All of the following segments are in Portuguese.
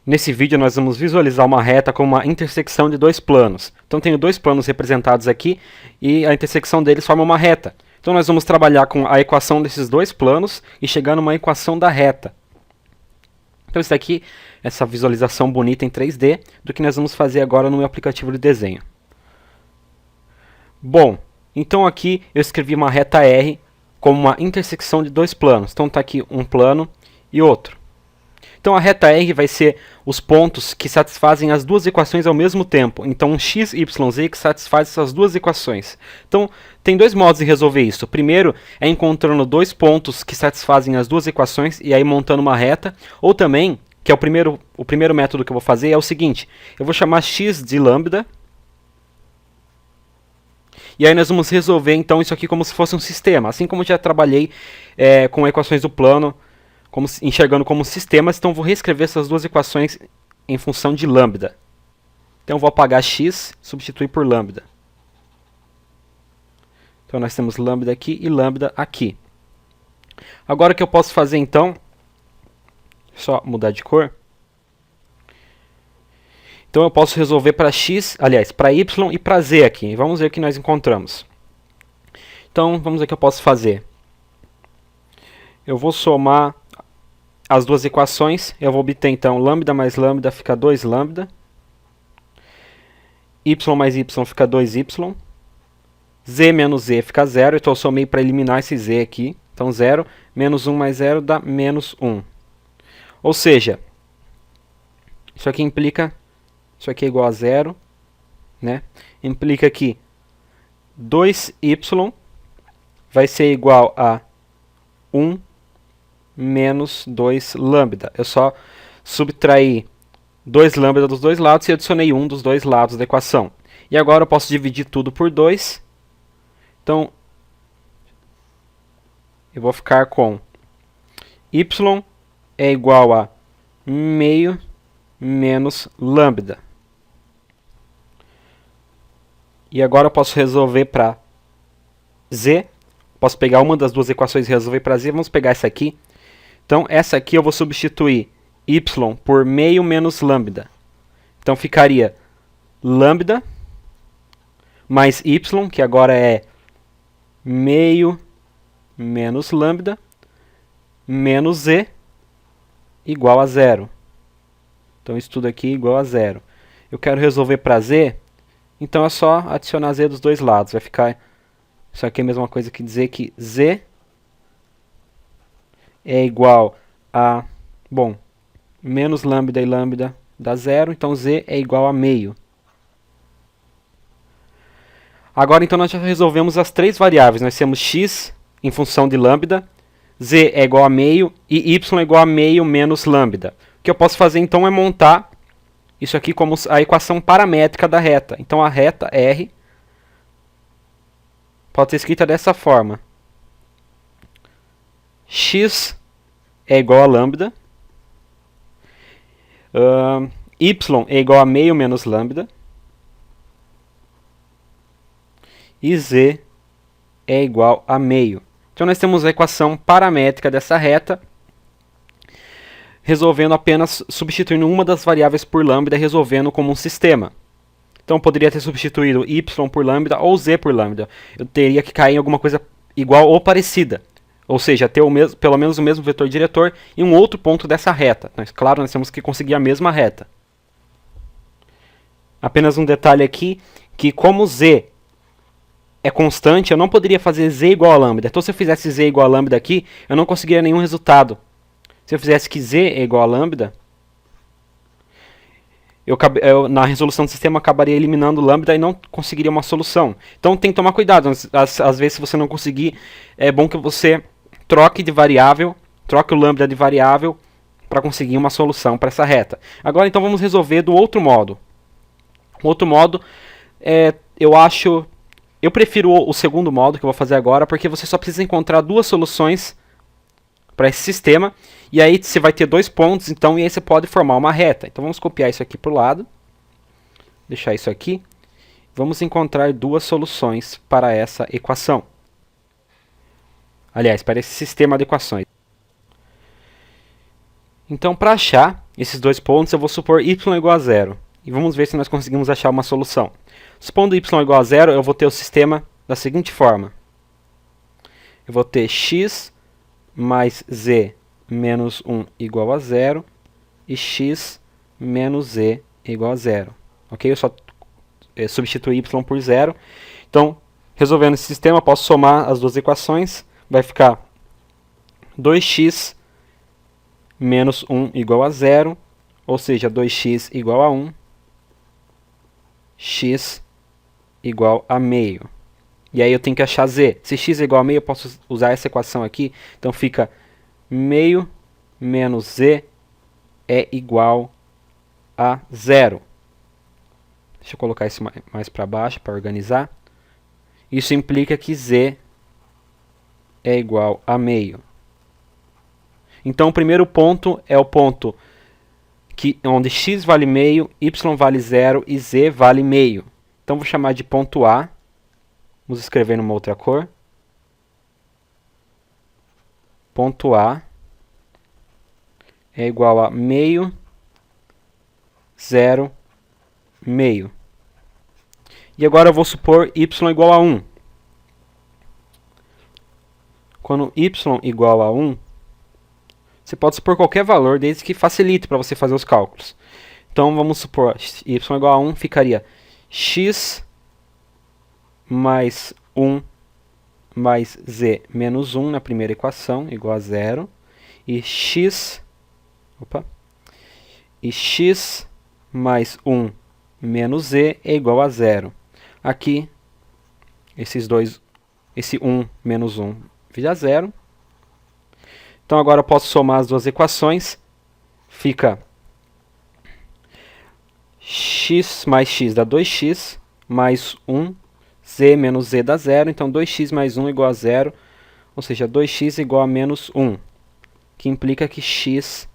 Nesse vídeo nós vamos visualizar uma reta com uma intersecção de dois planos. Então tenho dois planos representados aqui e a intersecção deles forma uma reta. Então nós vamos trabalhar com a equação desses dois planos e chegar numa equação da reta. Então isso aqui, essa visualização bonita em 3D do que nós vamos fazer agora no meu aplicativo de desenho. Bom, então aqui eu escrevi uma reta R como uma intersecção de dois planos. Então está aqui um plano e outro. Então a reta R vai ser os pontos que satisfazem as duas equações ao mesmo tempo. Então um x, y, z que satisfaz essas duas equações. Então tem dois modos de resolver isso. O primeiro é encontrando dois pontos que satisfazem as duas equações e aí montando uma reta. Ou também, que é o primeiro método que eu vou fazer, é o seguinte. Eu vou chamar x de lambda. E aí nós vamos resolver então isso aqui como se fosse um sistema. Assim como eu já trabalhei com equações do plano, enxergando como sistemas, então vou reescrever essas duas equações em função de lambda. Então vou apagar x, substituir por lambda. Então nós temos lambda aqui e lambda aqui. Agora o que eu posso fazer então, só mudar de cor. Então eu posso resolver para x, aliás, para y e para z aqui. Vamos ver o que nós encontramos. Então vamos ver o que eu posso fazer. Eu vou somar as duas equações, eu vou obter então lambda mais lambda fica 2 lambda, y mais y fica 2y, z menos z fica 0, então eu somei para eliminar esse z aqui, então 0, menos 1 mais 0 dá menos 1. Ou seja, isso aqui implica, isso aqui é igual a 0, né? Implica que 2y vai ser igual a 1 menos 2 lambda. Eu só subtraí 2 lambda dos dois lados e adicionei 1 dos dois lados da equação. E agora eu posso dividir tudo por 2. Então, eu vou ficar com y é igual a meio menos lambda. E agora eu posso resolver para z. Posso pegar uma das duas equações e resolver para z. Vamos pegar essa aqui. Então, essa aqui eu vou substituir y por meio menos lambda. Então, ficaria lambda mais y, que agora é meio menos lambda, menos z, igual a 0. Então, isso tudo aqui igual a 0. Eu quero resolver para z, então é só adicionar z dos dois lados. Vai ficar, isso aqui é a mesma coisa que dizer que z é igual a, bom, menos lambda e lambda dá 0, então z é igual a meio. Agora então nós já resolvemos as três variáveis. Nós temos x em função de lambda, z é igual a meio e y é igual a meio menos lambda. O que eu posso fazer então é montar isso aqui como a equação paramétrica da reta. Então a reta R pode ser escrita dessa forma. X é igual a lambda, y é igual a meio menos lambda, e z é igual a meio. Então nós temos a equação paramétrica dessa reta, resolvendo apenas substituindo uma das variáveis por lambda e resolvendo como um sistema. Então eu poderia ter substituído y por lambda ou z por lambda. Eu teria que cair em alguma coisa igual ou parecida. Ou seja, ter pelo menos o mesmo vetor diretor e um outro ponto dessa reta. Mas, claro, nós temos que conseguir a mesma reta. Apenas um detalhe aqui, que como z é constante, eu não poderia fazer z igual a lambda. Então se eu fizesse z igual a lambda aqui, eu não conseguiria nenhum resultado. Se eu fizesse que z é igual a lambda, na resolução do sistema acabaria eliminando lambda e não conseguiria uma solução. Então tem que tomar cuidado. Às vezes se você não conseguir, é bom que você troque de variável, troque o lambda de variável para conseguir uma solução para essa reta. Agora então vamos resolver do outro modo. O outro modo, eu prefiro o segundo modo que eu vou fazer agora, porque você só precisa encontrar duas soluções para esse sistema, e aí você vai ter dois pontos, então, e aí você pode formar uma reta. Então vamos copiar isso aqui para o lado, deixar isso aqui, vamos encontrar duas soluções para essa equação. Aliás, para esse sistema de equações. Então, para achar, esses dois pontos, eu vou supor y igual a zero. E vamos ver se nós conseguimos achar uma solução. Supondo y igual a zero, eu vou ter o sistema da seguinte forma. Eu vou ter x mais z menos 1 igual a zero e x menos z igual a zero. Ok? Eu só substituir y por zero. Então, resolvendo esse sistema, eu posso somar as duas equações. Vai ficar 2x menos 1 igual a zero, ou seja, 2x igual a 1, x igual a meio. E aí eu tenho que achar z. Se x é igual a meio, eu posso usar essa equação aqui. Então fica meio menos z é igual a zero. Deixa eu colocar isso mais para baixo para organizar. Isso implica que z é igual a meio. Então o primeiro ponto é o ponto onde x vale meio, y vale zero e z vale meio. Então vou chamar de ponto A. Vamos escrever numa outra cor. Ponto A é igual a meio, zero, meio. E agora eu vou supor y igual a 1. Quando y igual a 1, você pode supor qualquer valor, desde que facilite para você fazer os cálculos. Então vamos supor y igual a 1, ficaria x mais 1 mais z menos 1 na primeira equação, igual a zero. E x mais 1 menos z é igual a zero. Aqui, esse 1 menos 1 vira zero. Então agora eu posso somar as duas equações. Fica x mais x dá 2x, mais 1, z menos z dá zero. Então 2x mais 1 igual a zero, ou seja, 2x igual a menos 1, que implica que x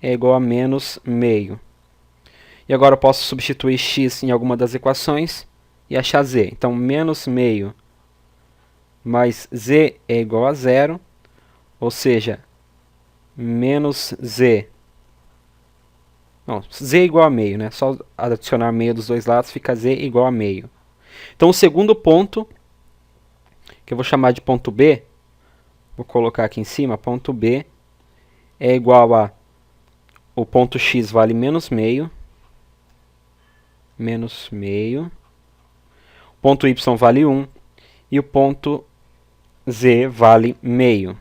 é igual a menos meio. E agora eu posso substituir x em alguma das equações e achar z. Então menos meio mais z é igual a zero, ou seja, menos z. Não, z é igual a meio, né? Só adicionar meio dos dois lados, fica z igual a meio. Então o segundo ponto, que eu vou chamar de ponto B, vou colocar aqui em cima, ponto B é igual a, o ponto x vale menos meio, o ponto y vale 1 e o ponto z vale meio.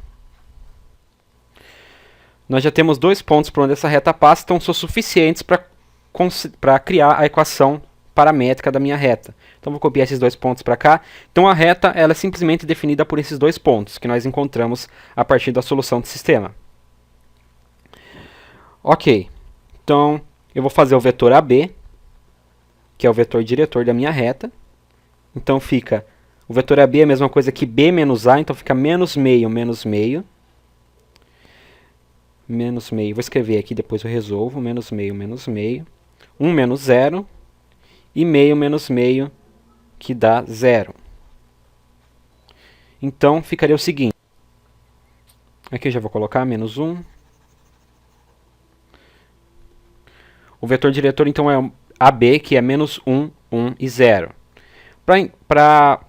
Nós já temos dois pontos por onde essa reta passa, então são suficientes para criar a equação paramétrica da minha reta. Então vou copiar esses dois pontos para cá. Então a reta ela é simplesmente definida por esses dois pontos que nós encontramos a partir da solução do sistema. Ok, então eu vou fazer o vetor AB, que é o vetor diretor da minha reta. Então fica, o vetor AB é a mesma coisa que B menos A, então fica menos meio, menos meio. Menos meio, vou escrever aqui, depois eu resolvo, menos meio, 1 menos 0, e meio menos meio, que dá 0. Então, ficaria o seguinte, aqui eu já vou colocar menos 1. O vetor diretor, então, é AB, que é menos 1, 1 e 0. Para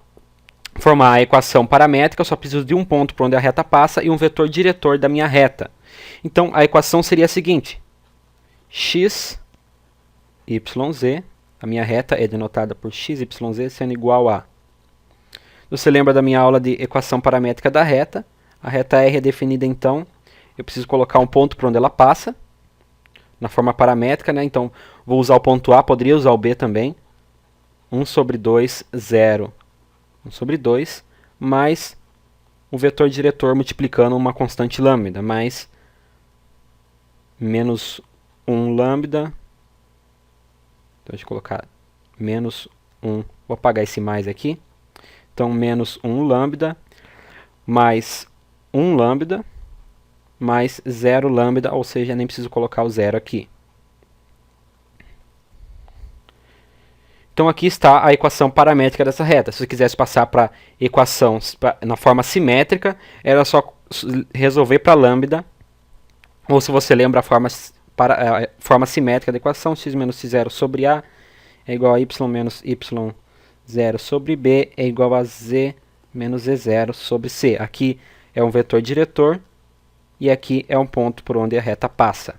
formar a equação paramétrica, eu só preciso de um ponto por onde a reta passa e um vetor diretor da minha reta. Então, a equação seria a seguinte. X, y, z. A minha reta é denotada por x, y, z sendo igual a... Você lembra da minha aula de equação paramétrica da reta? A reta R é definida, então, eu preciso colocar um ponto por onde ela passa, na forma paramétrica, né? Então, vou usar o ponto A, poderia usar o B também. 1 sobre 2, 0. 1 sobre 2, mais o vetor diretor multiplicando uma constante lambda, mais menos 1 lambda, então deixa eu colocar menos 1, vou apagar esse mais aqui, então menos 1 lambda, mais 1 lambda, mais 0 lambda, ou seja, nem preciso colocar o 0 aqui. Então aqui está a equação paramétrica dessa reta. Se você quisesse passar para equação na forma simétrica, era só resolver para lambda. Ou se você lembra a forma para a forma simétrica da equação, x menos x0 sobre a é igual a y menos y0 sobre b é igual a z menos z0 sobre c. Aqui é um vetor diretor e aqui é um ponto por onde a reta passa.